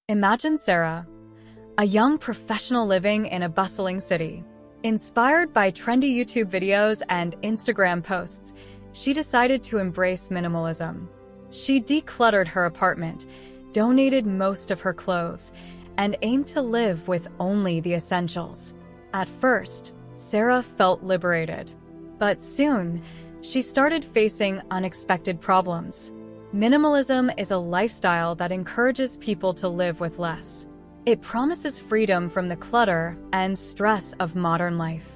Imagine Sarah, a young professional living in a bustling city. Inspired by trendy YouTube videos and Instagram posts, she decided to embrace minimalism. She decluttered her apartment, donated most of her clothes, and aimed to live with only the essentials. At first, Sarah felt liberated. But soon, she started facing unexpected problems. Minimalism is a lifestyle that encourages people to live with less. It promises freedom from the clutter and stress of modern life.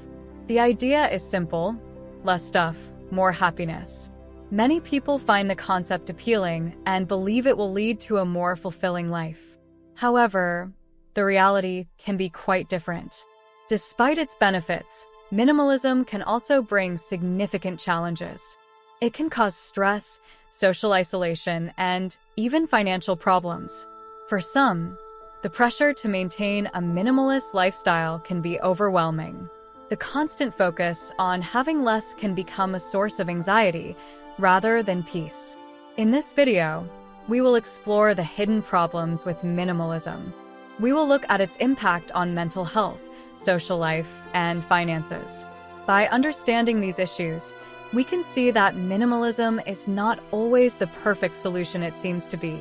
The idea is simple: less stuff, more happiness. Many people find the concept appealing and believe it will lead to a more fulfilling life. However, the reality can be quite different. Despite its benefits, minimalism can also bring significant challenges. It can cause stress, social isolation, and even financial problems. For some, the pressure to maintain a minimalist lifestyle can be overwhelming. The constant focus on having less can become a source of anxiety rather than peace. In this video, we will explore the hidden problems with minimalism. We will look at its impact on mental health, social life, and finances. By understanding these issues, we can see that minimalism is not always the perfect solution it seems to be.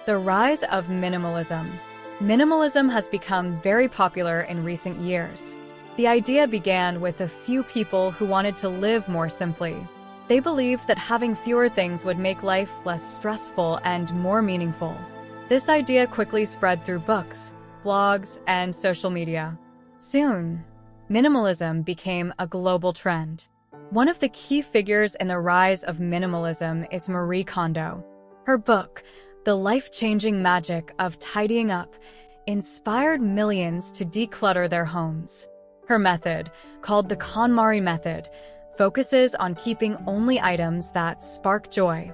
The rise of minimalism. Minimalism has become very popular in recent years. The idea began with a few people who wanted to live more simply. They believed that having fewer things would make life less stressful and more meaningful. This idea quickly spread through books, blogs, and social media. Soon, minimalism became a global trend. One of the key figures in the rise of minimalism is Marie Kondo. Her book, The Life-Changing Magic of Tidying Up, inspired millions to declutter their homes. Her method, called the KonMari method, focuses on keeping only items that spark joy.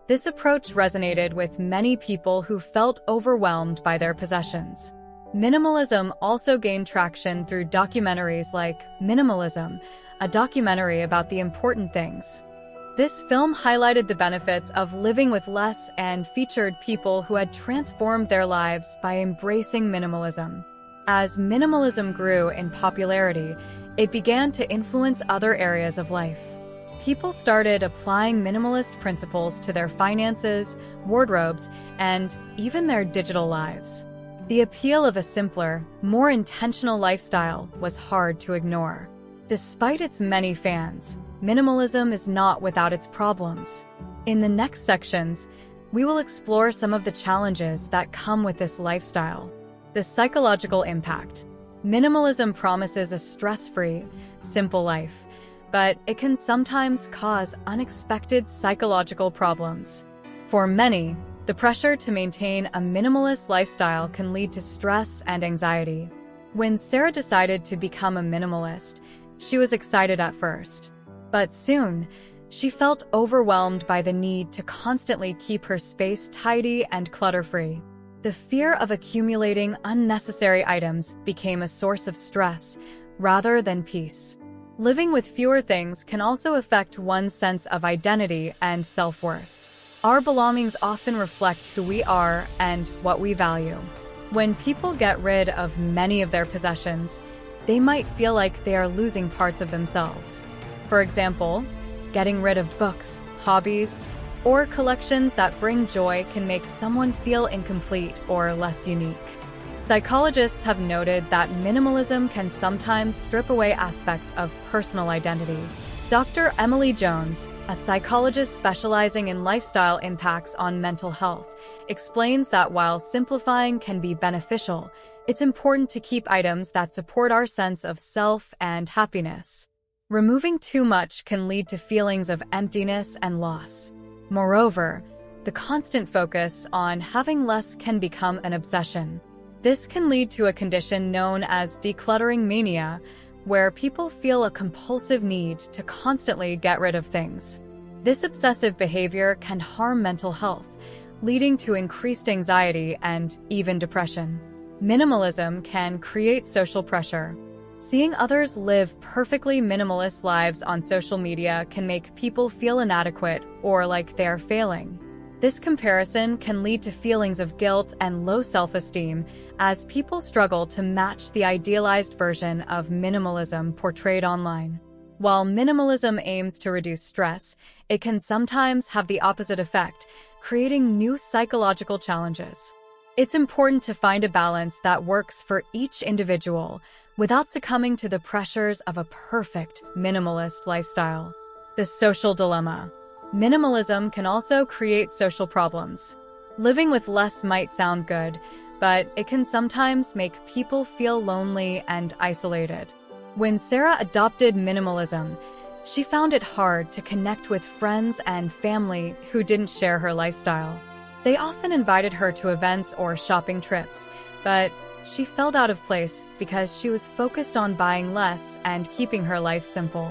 This approach resonated with many people who felt overwhelmed by their possessions. Minimalism also gained traction through documentaries like Minimalism, a documentary about the important things. This film highlighted the benefits of living with less and featured people who had transformed their lives by embracing minimalism. As minimalism grew in popularity, it began to influence other areas of life. People started applying minimalist principles to their finances, wardrobes, and even their digital lives. The appeal of a simpler, more intentional lifestyle was hard to ignore. Despite its many fans, minimalism is not without its problems. In the next sections, we will explore some of the challenges that come with this lifestyle. The psychological impact. Minimalism promises a stress-free, simple life, but it can sometimes cause unexpected psychological problems. For many, the pressure to maintain a minimalist lifestyle can lead to stress and anxiety. When Sarah decided to become a minimalist, she was excited at first. But soon, she felt overwhelmed by the need to constantly keep her space tidy and clutter-free. The fear of accumulating unnecessary items became a source of stress rather than peace. Living with fewer things can also affect one's sense of identity and self-worth. Our belongings often reflect who we are and what we value. When people get rid of many of their possessions, they might feel like they are losing parts of themselves. For example, getting rid of books, hobbies, or collections that bring joy can make someone feel incomplete or less unique. Psychologists have noted that minimalism can sometimes strip away aspects of personal identity. Dr. Emily Jones, a psychologist specializing in lifestyle impacts on mental health, explains that while simplifying can be beneficial, it's important to keep items that support our sense of self and happiness. Removing too much can lead to feelings of emptiness and loss. Moreover, the constant focus on having less can become an obsession. This can lead to a condition known as decluttering mania, where people feel a compulsive need to constantly get rid of things. This obsessive behavior can harm mental health, leading to increased anxiety and even depression. Minimalism can create social pressure. Seeing others live perfectly minimalist lives on social media can make people feel inadequate or like they are failing. This comparison can lead to feelings of guilt and low self-esteem as people struggle to match the idealized version of minimalism portrayed online. While minimalism aims to reduce stress, it can sometimes have the opposite effect, creating new psychological challenges. It's important to find a balance that works for each individual without succumbing to the pressures of a perfect minimalist lifestyle. The social dilemma. Minimalism can also create social problems. Living with less might sound good, but it can sometimes make people feel lonely and isolated. When Sarah adopted minimalism, she found it hard to connect with friends and family who didn't share her lifestyle. They often invited her to events or shopping trips, but she felt out of place because she was focused on buying less and keeping her life simple.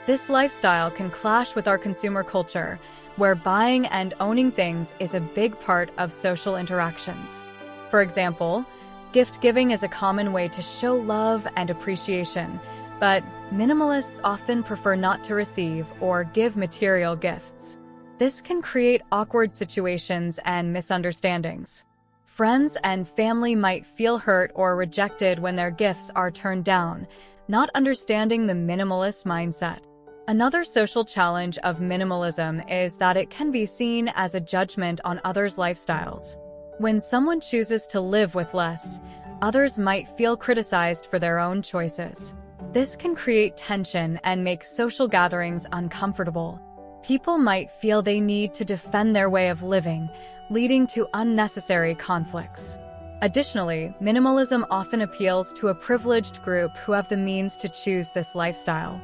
This lifestyle can clash with our consumer culture, where buying and owning things is a big part of social interactions. For example, gift giving is a common way to show love and appreciation, but minimalists often prefer not to receive or give material gifts. This can create awkward situations and misunderstandings. Friends and family might feel hurt or rejected when their gifts are turned down, not understanding the minimalist mindset. Another social challenge of minimalism is that it can be seen as a judgment on others' lifestyles. When someone chooses to live with less, others might feel criticized for their own choices. This can create tension and make social gatherings uncomfortable. People might feel they need to defend their way of living, leading to unnecessary conflicts. Additionally, minimalism often appeals to a privileged group who have the means to choose this lifestyle.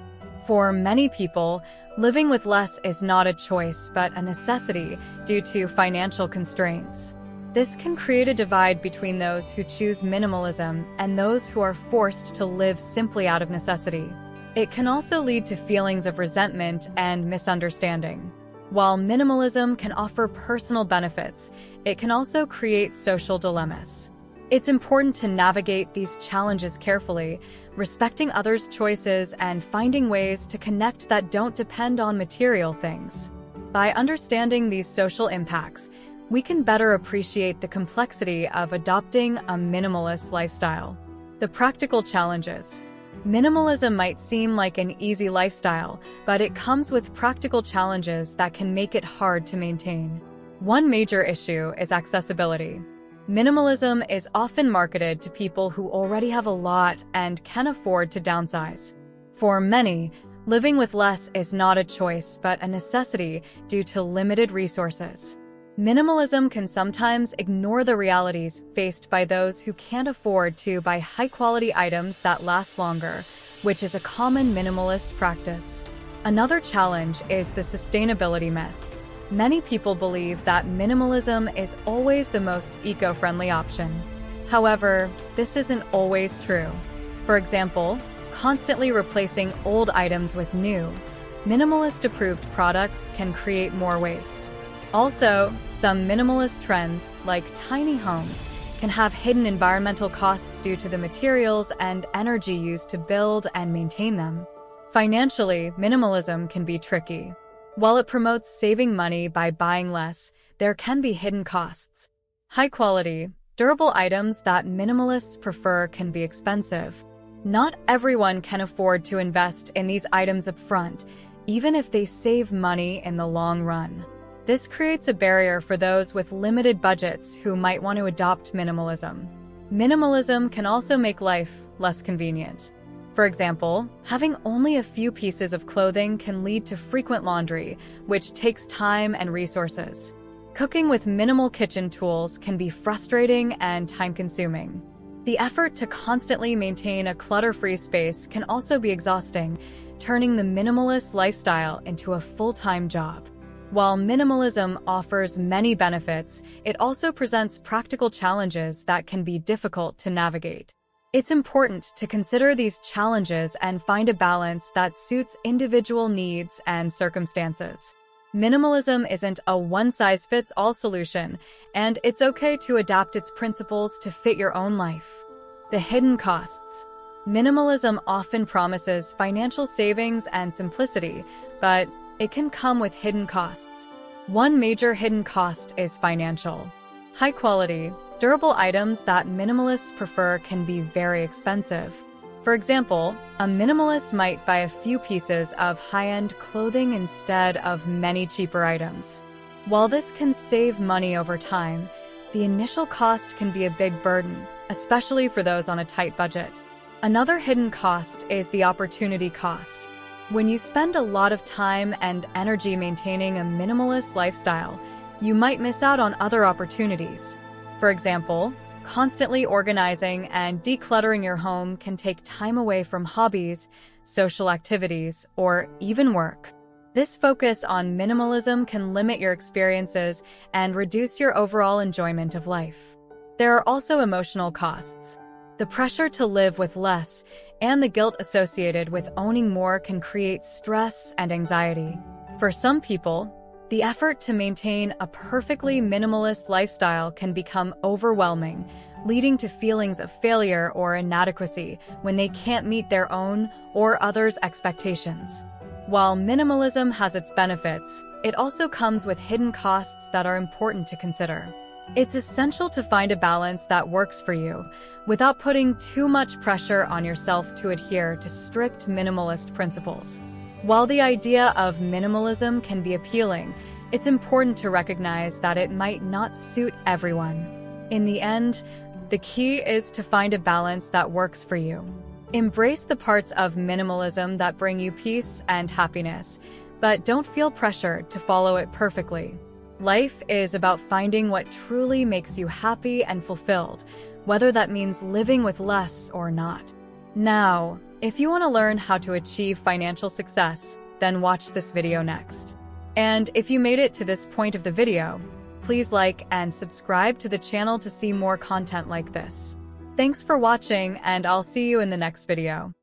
For many people, living with less is not a choice but a necessity due to financial constraints. This can create a divide between those who choose minimalism and those who are forced to live simply out of necessity. It can also lead to feelings of resentment and misunderstanding. While minimalism can offer personal benefits, it can also create social dilemmas. It's important to navigate these challenges carefully, respecting others' choices and finding ways to connect that don't depend on material things. By understanding these social impacts, we can better appreciate the complexity of adopting a minimalist lifestyle. The practical challenges. Minimalism might seem like an easy lifestyle, but it comes with practical challenges that can make it hard to maintain. One major issue is accessibility. Minimalism is often marketed to people who already have a lot and can afford to downsize. For many, living with less is not a choice but a necessity due to limited resources. Minimalism can sometimes ignore the realities faced by those who can't afford to buy high-quality items that last longer, which is a common minimalist practice. Another challenge is the sustainability myth. Many people believe that minimalism is always the most eco-friendly option. However, this isn't always true. For example, constantly replacing old items with new, minimalist-approved products can create more waste. Also, some minimalist trends, like tiny homes, can have hidden environmental costs due to the materials and energy used to build and maintain them. Financially, minimalism can be tricky. While it promotes saving money by buying less, there can be hidden costs. High-quality, durable items that minimalists prefer can be expensive. Not everyone can afford to invest in these items upfront, even if they save money in the long run. This creates a barrier for those with limited budgets who might want to adopt minimalism. Minimalism can also make life less convenient. For example, having only a few pieces of clothing can lead to frequent laundry, which takes time and resources. Cooking with minimal kitchen tools can be frustrating and time-consuming. The effort to constantly maintain a clutter-free space can also be exhausting, turning the minimalist lifestyle into a full-time job. While minimalism offers many benefits, it also presents practical challenges that can be difficult to navigate. It's important to consider these challenges and find a balance that suits individual needs and circumstances. Minimalism isn't a one-size-fits-all solution, and it's okay to adapt its principles to fit your own life. The hidden costs. Minimalism often promises financial savings and simplicity, but it can come with hidden costs. One major hidden cost is financial. High-quality, durable items that minimalists prefer can be very expensive. For example, a minimalist might buy a few pieces of high-end clothing instead of many cheaper items. While this can save money over time, the initial cost can be a big burden, especially for those on a tight budget. Another hidden cost is the opportunity cost. When you spend a lot of time and energy maintaining a minimalist lifestyle, you might miss out on other opportunities. For example, constantly organizing and decluttering your home can take time away from hobbies, social activities, or even work. This focus on minimalism can limit your experiences and reduce your overall enjoyment of life. There are also emotional costs. The pressure to live with less and the guilt associated with owning more can create stress and anxiety. For some people, the effort to maintain a perfectly minimalist lifestyle can become overwhelming, leading to feelings of failure or inadequacy when they can't meet their own or others' expectations. While minimalism has its benefits, it also comes with hidden costs that are important to consider. It's essential to find a balance that works for you, without putting too much pressure on yourself to adhere to strict minimalist principles. While the idea of minimalism can be appealing, it's important to recognize that it might not suit everyone. In the end, the key is to find a balance that works for you. Embrace the parts of minimalism that bring you peace and happiness, but don't feel pressured to follow it perfectly. Life is about finding what truly makes you happy and fulfilled, whether that means living with less or not. Now, if you want to learn how to achieve financial success, then watch this video next. And if you made it to this point of the video, please like and subscribe to the channel to see more content like this. Thanks for watching, and I'll see you in the next video.